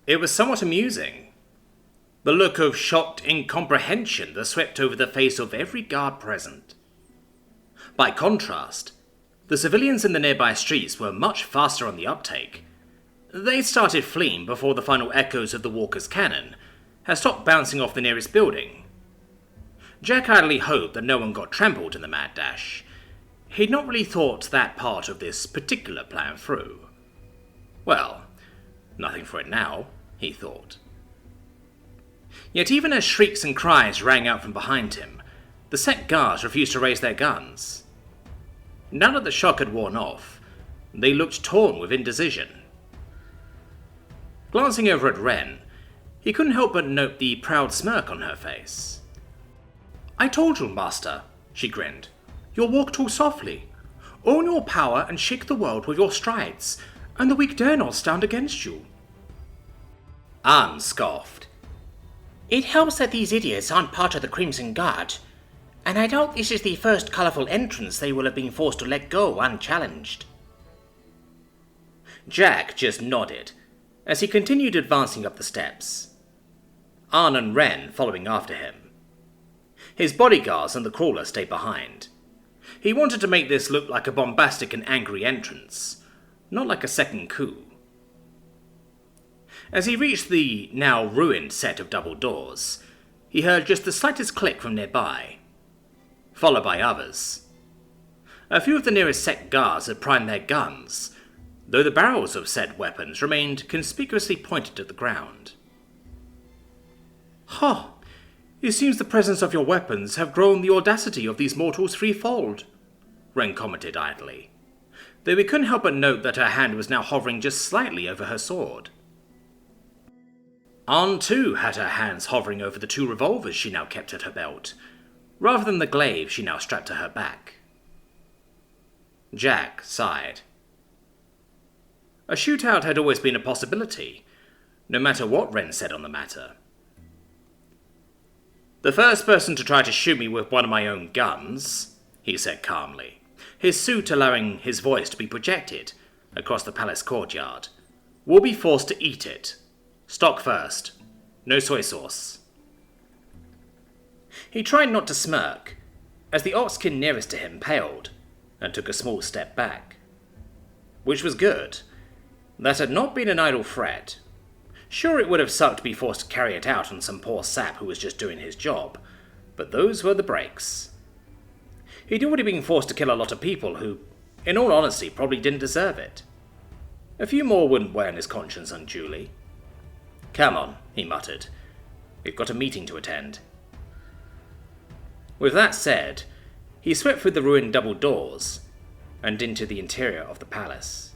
It was somewhat amusing. The look of shocked incomprehension that swept over the face of every guard present. By contrast, the civilians in the nearby streets were much faster on the uptake. They started fleeing before the final echoes of the walker's cannon had stopped bouncing off the nearest building. Jack idly hoped that no one got trampled in the mad dash. He'd not really thought that part of this particular plan through. Well, nothing for it now, he thought. Yet even as shrieks and cries rang out from behind him, the Sect guards refused to raise their guns. Now that the shock had worn off, they looked torn with indecision. Glancing over at Ren, he couldn't help but note the proud smirk on her face. "I told you, Master," she grinned. "You'll walk too softly. Own your power and shake the world with your strides, and the weak dare not stand against you." Anne scoffed. "It helps that these idiots aren't part of the Crimson Guard, and I doubt this is the first colourful entrance they will have been forced to let go unchallenged." Jack just nodded as he continued advancing up the steps, Anne and Ren following after him. His bodyguards and the crawler stayed behind. He wanted to make this look like a bombastic and angry entrance, not like a second coup. As he reached the now ruined set of double doors, he heard just the slightest click from nearby, followed by others. A few of the nearest Sect guards had primed their guns, though the barrels of said weapons remained conspicuously pointed at the ground. "Ha! It seems the presence of your weapons have grown the audacity of these mortals threefold," Ren commented idly, though he couldn't help but note that her hand was now hovering just slightly over her sword. Anne too had her hands hovering over the two revolvers she now kept at her belt, rather than the glaive she now strapped to her back. Jack sighed. A shootout had always been a possibility, no matter what Ren said on the matter. "The first person to try to shoot me with one of my own guns," he said calmly, his suit allowing his voice to be projected across the palace courtyard, "will be forced to eat it. Stock first. No soy sauce." He tried not to smirk, as the Oxkin nearest to him paled and took a small step back. Which was good. That had not been an idle threat. Sure, it would have sucked to be forced to carry it out on some poor sap who was just doing his job, but those were the breaks. He'd already been forced to kill a lot of people who, in all honesty, probably didn't deserve it. A few more wouldn't weigh on his conscience unduly. "Come on," he muttered. "We've got a meeting to attend." With that said, he swept through the ruined double doors and into the interior of the palace.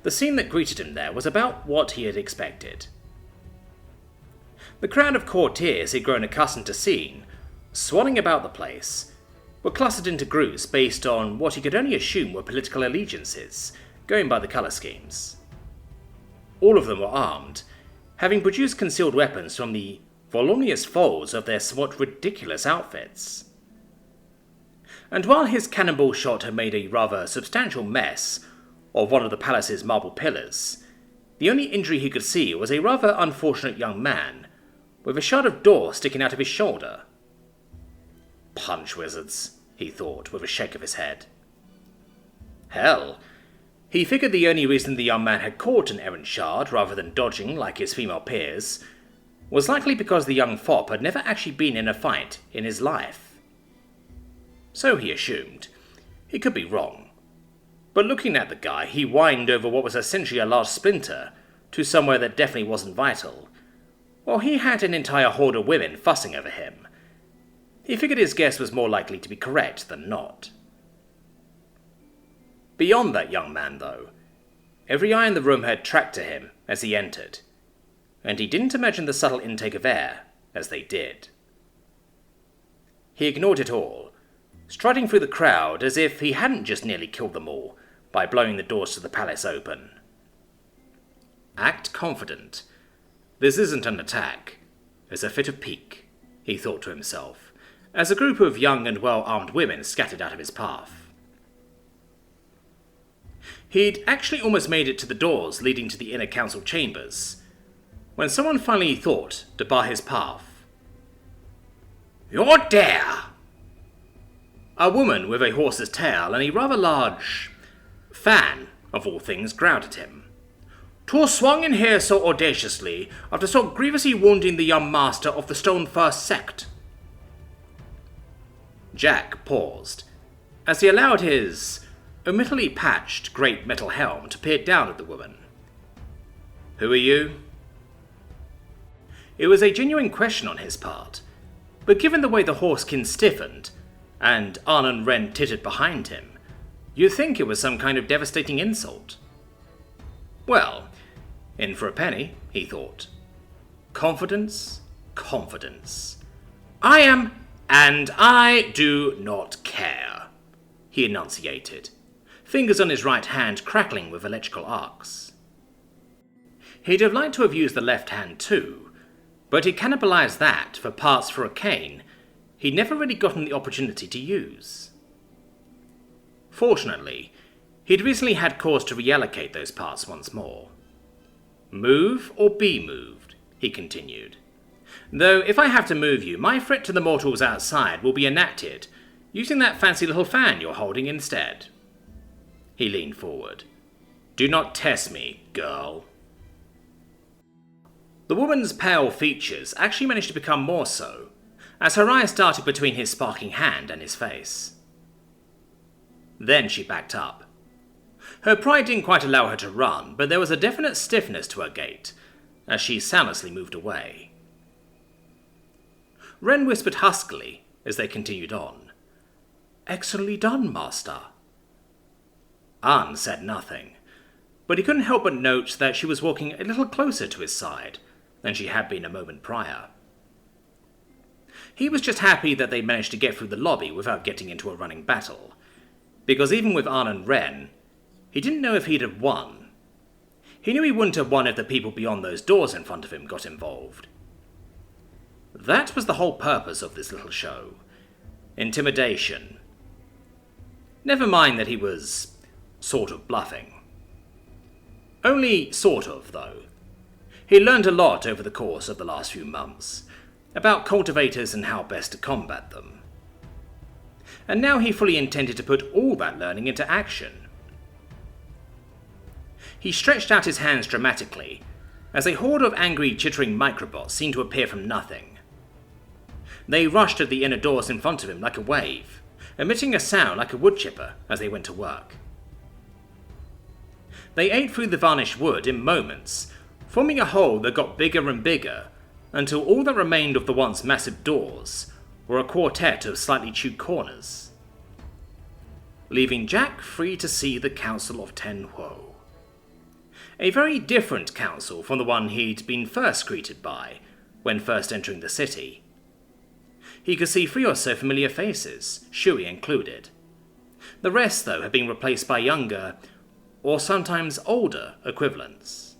The scene that greeted him there was about what he had expected. The crowd of courtiers he'd grown accustomed to seeing, swanning about the place, were clustered into groups based on what he could only assume were political allegiances, going by the colour schemes. All of them were armed, having produced concealed weapons from the voluminous folds of their somewhat ridiculous outfits. And while his cannonball shot had made a rather substantial mess of one of the palace's marble pillars, the only injury he could see was a rather unfortunate young man, with a shard of door sticking out of his shoulder. "Punch wizards," he thought, with a shake of his head. Hell, he figured the only reason the young man had caught an errant shard rather than dodging like his female peers was likely because the young fop had never actually been in a fight in his life. So he assumed. He could be wrong. But looking at the guy, he whined over what was essentially a large splinter to somewhere that definitely wasn't vital, while he had an entire horde of women fussing over him. He figured his guess was more likely to be correct than not. Beyond that young man, though, every eye in the room had tracked to him as he entered, and he didn't imagine the subtle intake of air as they did. He ignored it all, striding through the crowd as if he hadn't just nearly killed them all by blowing the doors to the palace open. Act confident. This isn't an attack. It's a fit of pique, he thought to himself, as a group of young and well-armed women scattered out of his path. He'd actually almost made it to the doors leading to the inner council chambers, when someone finally thought to bar his path. "You're there!" A woman with a horse's tail and a rather large fan, of all things, growled at him. "To swung in here so audaciously after so grievously wounding the young master of the Stone-First Sect." Jack paused, as he allowed his omitedly patched great metal helm to peer down at the woman. "Who are you?" It was a genuine question on his part, but given the way the horsekin stiffened, and Arnon Wren tittered behind him, you'd think it was some kind of devastating insult. Well, in for a penny, he thought. Confidence, confidence. "I am, and I do not care," he enunciated, fingers on his right hand crackling with electrical arcs. He'd have liked to have used the left hand too, but he cannibalized that for parts for a cane he'd never really gotten the opportunity to use. Fortunately, he'd recently had cause to reallocate those parts once more. "Move or be moved," he continued. "Though if I have to move you, my threat to the mortals outside will be enacted, using that fancy little fan you're holding instead." He leaned forward. "Do not test me, girl." The woman's pale features actually managed to become more so, as her eyes darted between his sparking hand and his face. Then she backed up. Her pride didn't quite allow her to run, but there was a definite stiffness to her gait, as she soundlessly moved away. Wren whispered huskily as they continued on. "Excellently done, master." Arn said nothing, but he couldn't help but note that she was walking a little closer to his side than she had been a moment prior. He was just happy that they managed to get through the lobby without getting into a running battle, because even with Arnon Wren, he didn't know if he'd have won. He knew he wouldn't have won if the people beyond those doors in front of him got involved. That was the whole purpose of this little show. Intimidation. Never mind that he was sort of bluffing. Only sort of, though. He learned a lot over the course of the last few months, about cultivators and how best to combat them. And now he fully intended to put all that learning into action. He stretched out his hands dramatically, as a horde of angry, chittering microbots seemed to appear from nothing. They rushed at the inner doors in front of him like a wave, emitting a sound like a wood chipper as they went to work. They ate through the varnished wood in moments, forming a hole that got bigger and bigger, until all that remained of the once massive doors were a quartet of slightly chewed corners, leaving Jack free to see the Council of Ten Woe. A very different council from the one he'd been first greeted by when first entering the city. He could see 3 or so familiar faces, Shui included. The rest, though, had been replaced by younger, or sometimes older, equivalents.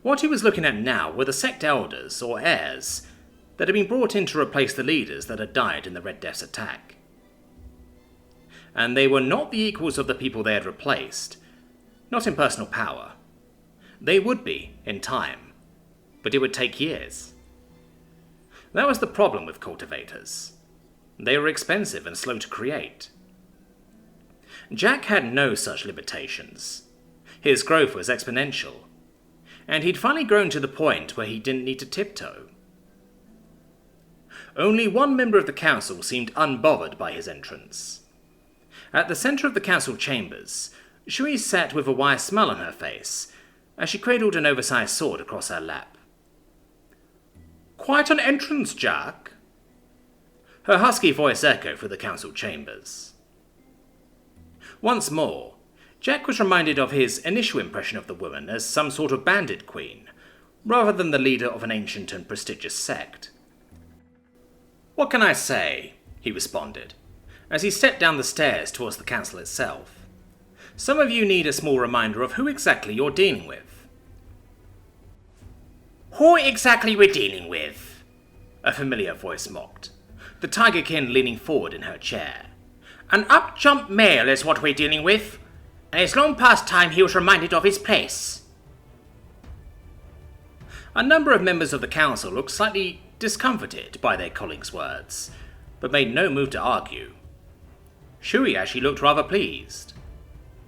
What he was looking at now were the sect elders, or heirs, that had been brought in to replace the leaders that had died in the Red Death's attack. And they were not the equals of the people they had replaced, not in personal power. They would be, in time, but it would take years. That was the problem with cultivators. They were expensive and slow to create. Jack had no such limitations. His growth was exponential, and he'd finally grown to the point where he didn't need to tiptoe. Only one member of the council seemed unbothered by his entrance. At the centre of the council chambers, Shui sat with a wry smile on her face as she cradled an oversized sword across her lap. "Quite an entrance, Jack," her husky voice echoed through the council chambers. Once more, Jack was reminded of his initial impression of the woman as some sort of bandit queen, rather than the leader of an ancient and prestigious sect. "What can I say?" he responded, as he stepped down the stairs towards the council itself. "Some of you need a small reminder of who exactly you're dealing with." "Who exactly we're dealing with?" a familiar voice mocked, the tigerkin leaning forward in her chair. "An up-jump male is what we're dealing with. and it's long past time he was reminded of his place. A number of members of the council looked slightly discomforted by their colleague's words, but made no move to argue. Shui actually looked rather pleased.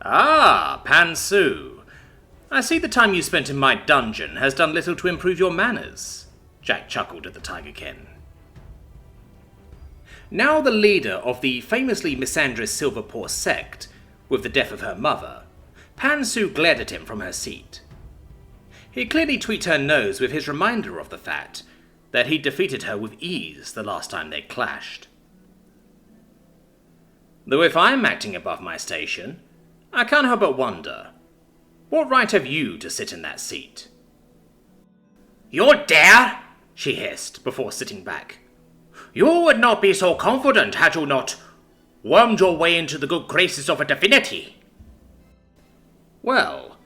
Ah, Pan Su. I see the time you spent in my dungeon has done little to improve your manners, Jack chuckled at the Tigerkin. Now the leader of the famously misandrous Silverpaw Sect, with the death of her mother, Pan Su glared at him from her seat. He clearly tweaked her nose with his reminder of the fact that he'd defeated her with ease the last time they clashed. Though if I'm acting above my station, I can't help but wonder, what right have you to sit in that seat? You dare? She hissed before sitting back. You would not be so confident had you not wormed your way into the good graces of a divinity. Well,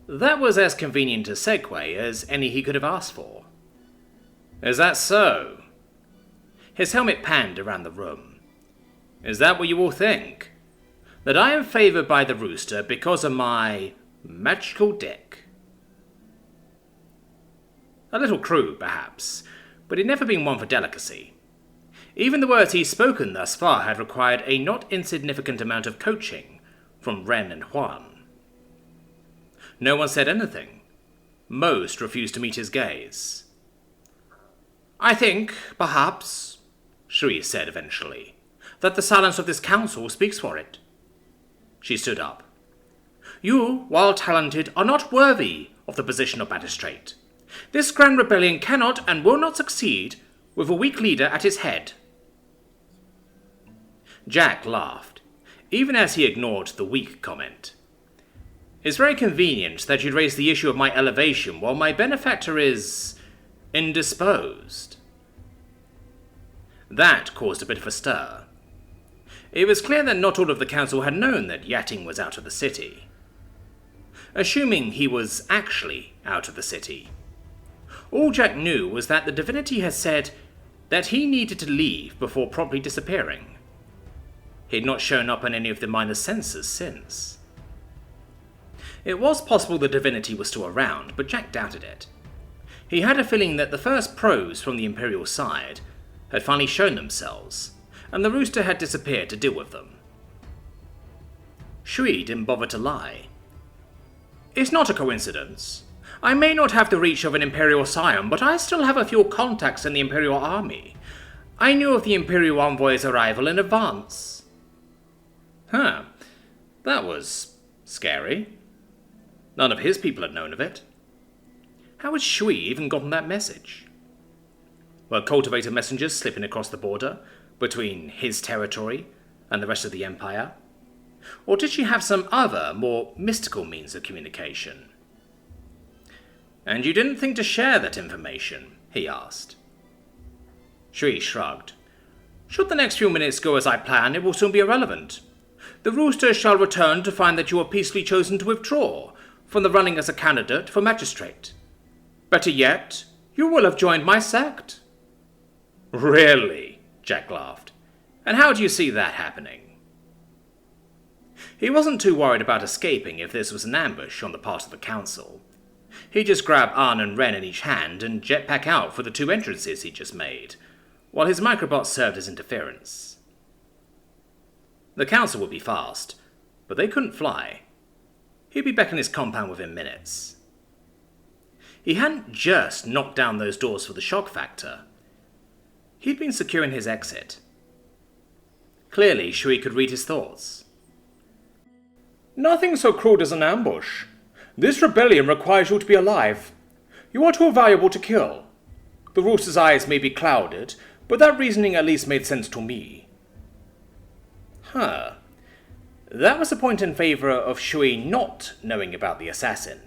that was as convenient a segue as any he could have asked for. Is that so? His helmet panned around the room. Is that what you all think? That I am favoured by the rooster because of my magical dick? A little crude, perhaps, but he'd never been one for delicacy. Even the words he'd spoken thus far had required a not insignificant amount of coaching from Ren and Huan. No one said anything. Most refused to meet his gaze. I think, perhaps, Shui said eventually, that the silence of this council speaks for it. She stood up. You, while talented, are not worthy of the position of magistrate. This grand rebellion cannot and will not succeed with a weak leader at its head. Jack laughed, even as he ignored the weak comment. It's very convenient that you'd raise the issue of my elevation while my benefactor is indisposed. That caused a bit of a stir. It was clear that not all of the council had known that Yatting was out of the city. Assuming he was actually out of the city, all Jack knew was that the divinity had said that he needed to leave before promptly disappearing. He had not shown up on any of the minor sensors since. It was possible the divinity was still around, but Jack doubted it. He had a feeling that the first pros from the Imperial side had finally shown themselves, and the rooster had disappeared to deal with them. Shui didn't bother to lie. It's not a coincidence. I may not have the reach of an Imperial scion, but I still have a few contacts in the Imperial army. I knew of the Imperial envoy's arrival in advance. Huh, that was scary. None of his people had known of it. How had Shui even gotten that message? Were cultivator messengers slipping across the border between his territory and the rest of the Empire? Or did she have some other, more mystical means of communication? And you didn't think to share that information? He asked. Shui shrugged. Should the next few minutes go as I plan, it will soon be irrelevant. The rooster shall return to find that you are peacefully chosen to withdraw from the running as a candidate for magistrate. Better yet, you will have joined my sect. Really? Jack laughed. And how do you see that happening? He wasn't too worried about escaping if this was an ambush on the part of the council. He'd just grab Arn and Ren in each hand and jetpack out for the two entrances he'd just made, while his microbot served as interference. The council would be fast, but they couldn't fly. He'd be back in his compound within minutes. He hadn't just knocked down those doors for the shock factor. He'd been securing his exit. Clearly, Shui could read his thoughts. Nothing so cruel as an ambush. This rebellion requires you to be alive. You are too valuable to kill. The rooster's eyes may be clouded, but that reasoning at least made sense to me. Huh. That was a point in favour of Shui not knowing about the assassin.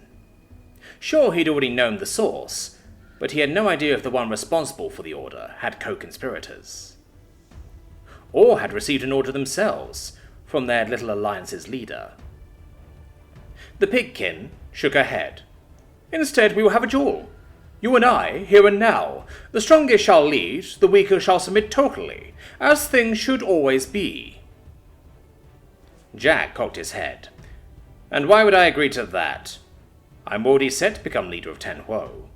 Sure, he'd already known the source, but he had no idea if the one responsible for the order had co-conspirators. Or had received an order themselves from their little alliance's leader. The pigkin shook her head. Instead, we will have a duel. You and I, here and now. The strongest shall lead, the weaker shall submit totally, as things should always be. Jack cocked his head. And why would I agree to that? I'm already set to become leader of Tenhuo.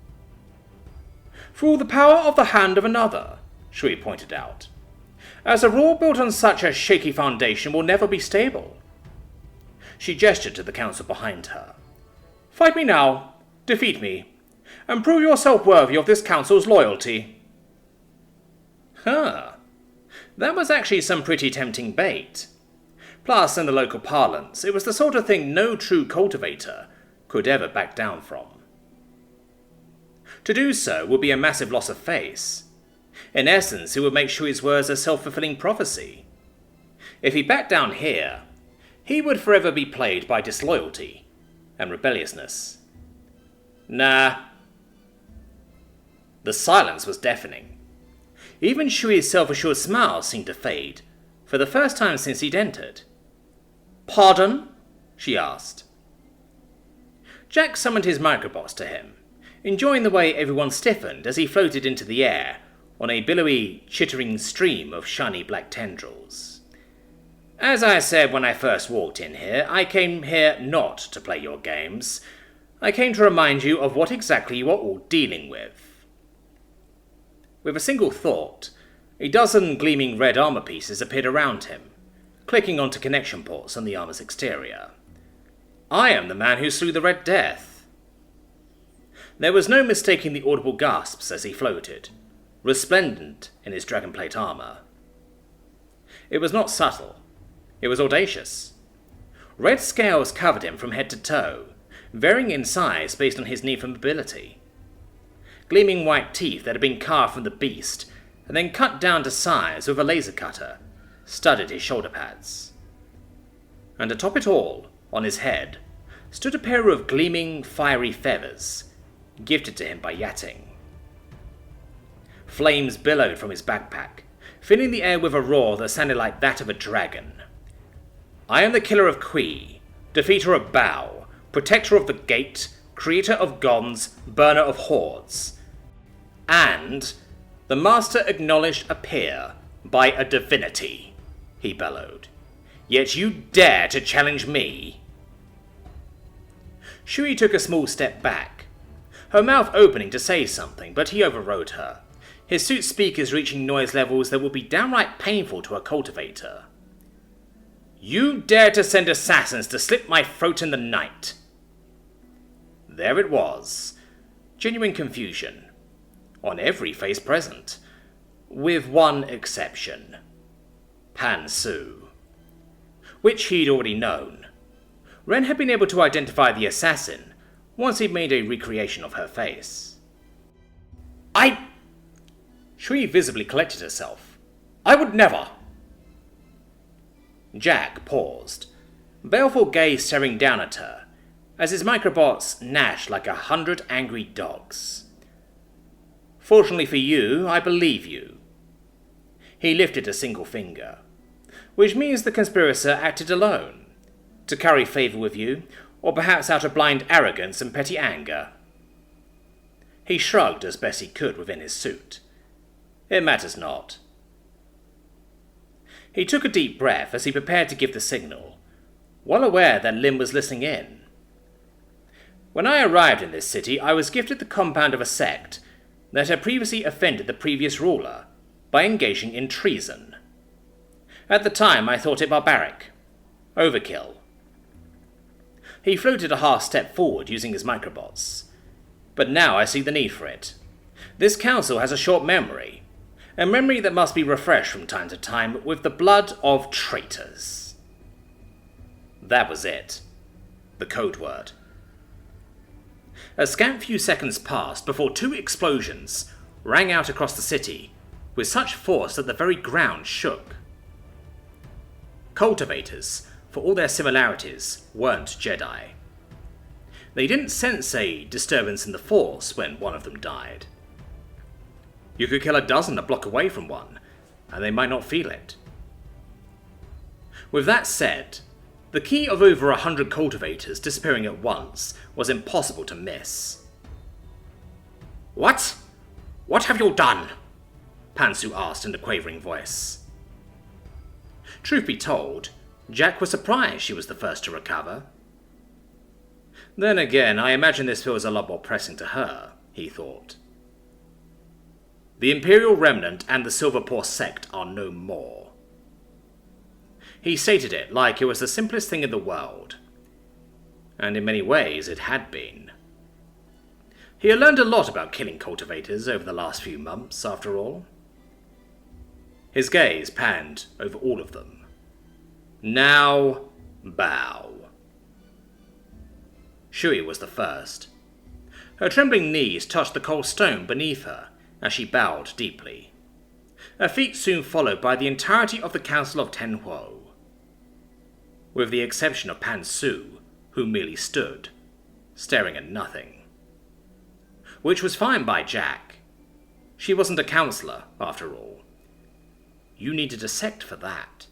For all the power of the hand of another, Shui pointed out. As a rule built on such a shaky foundation will never be stable. She gestured to the council behind her. Fight me now, defeat me, and prove yourself worthy of this council's loyalty. Huh. That was actually some pretty tempting bait. Plus, in the local parlance, it was the sort of thing no true cultivator could ever back down from. To do so would be a massive loss of face. In essence, it would make Shui's words a self-fulfilling prophecy. If he backed down here, he would forever be plagued by disloyalty and rebelliousness. Nah. The silence was deafening. Even Shui's self-assured smile seemed to fade, for the first time since he'd entered. Pardon? She asked. Jack summoned his microbots to him, enjoying the way everyone stiffened as he floated into the air on a billowy, chittering stream of shiny black tendrils. As I said when I first walked in here, I came here not to play your games. I came to remind you of what exactly you are all dealing with. With a single thought, a dozen gleaming red armor pieces appeared around him, clicking onto connection ports on the armor's exterior. I am the man who slew the Red Death. There was no mistaking the audible gasps as he floated, resplendent in his Dragonplate armor. It was not subtle. It was audacious. Red scales covered him from head to toe, varying in size based on his need for mobility. Gleaming white teeth that had been carved from the beast and then cut down to size with a laser cutter studded his shoulder pads. And atop it all, on his head, stood a pair of gleaming, fiery feathers, gifted to him by Yating. Flames billowed from his backpack, filling the air with a roar that sounded like that of a dragon. I am the killer of Kui, defeater of Bao, protector of the gate, creator of gods, burner of hordes, and the master acknowledged a peer by a divinity, he bellowed. Yet you dare to challenge me? Shui took a small step back, her mouth opening to say something, but he overrode her, his suit speakers reaching noise levels that would be downright painful to a cultivator. You dare to send assassins to slit my throat in the night? There it was, genuine confusion, on every face present, with one exception, Pan Su, which he'd already known. Ren had been able to identify the assassin once he'd made a recreation of her face. Shui visibly collected herself. I would never. Jack paused, baleful gaze staring down at her, as his microbots gnashed like 100 angry dogs. Fortunately for you, I believe you. He lifted a single finger, which means the conspirator acted alone, to curry favour with you, or perhaps out of blind arrogance and petty anger. He shrugged as best he could within his suit. It matters not. He took a deep breath as he prepared to give the signal, well aware that Lim was listening in. When I arrived in this city, I was gifted the compound of a sect that had previously offended the previous ruler by engaging in treason. At the time, I thought it barbaric. Overkill. He floated a half step forward using his microbots. But now I see the need for it. This council has a short memory, a memory that must be refreshed from time to time with the blood of traitors. That was it. The code word. A scant few seconds passed before 2 explosions rang out across the city with such force that the very ground shook. Cultivators, for all their similarities, weren't Jedi. They didn't sense a disturbance in the Force when one of them died. You could kill a dozen a block away from one, and they might not feel it. With that said, the key of over 100 cultivators disappearing at once was impossible to miss. What? What have you done? Pansu asked in a quavering voice. Truth be told, Jack was surprised she was the first to recover. Then again, I imagine this feels a lot more pressing to her, he thought. The Imperial Remnant and the Silverpaw Sect are no more. He stated it like it was the simplest thing in the world. And in many ways it had been. He had learned a lot about killing cultivators over the last few months, after all. His gaze panned over all of them. Now, bow. Shui was the first. Her trembling knees touched the cold stone beneath her as she bowed deeply. Her feet soon followed by the entirety of the Council of Tenhuo, with the exception of Pan Su, who merely stood, staring at nothing. Which was fine by Jack. She wasn't a councillor, after all. You needed a sect for that.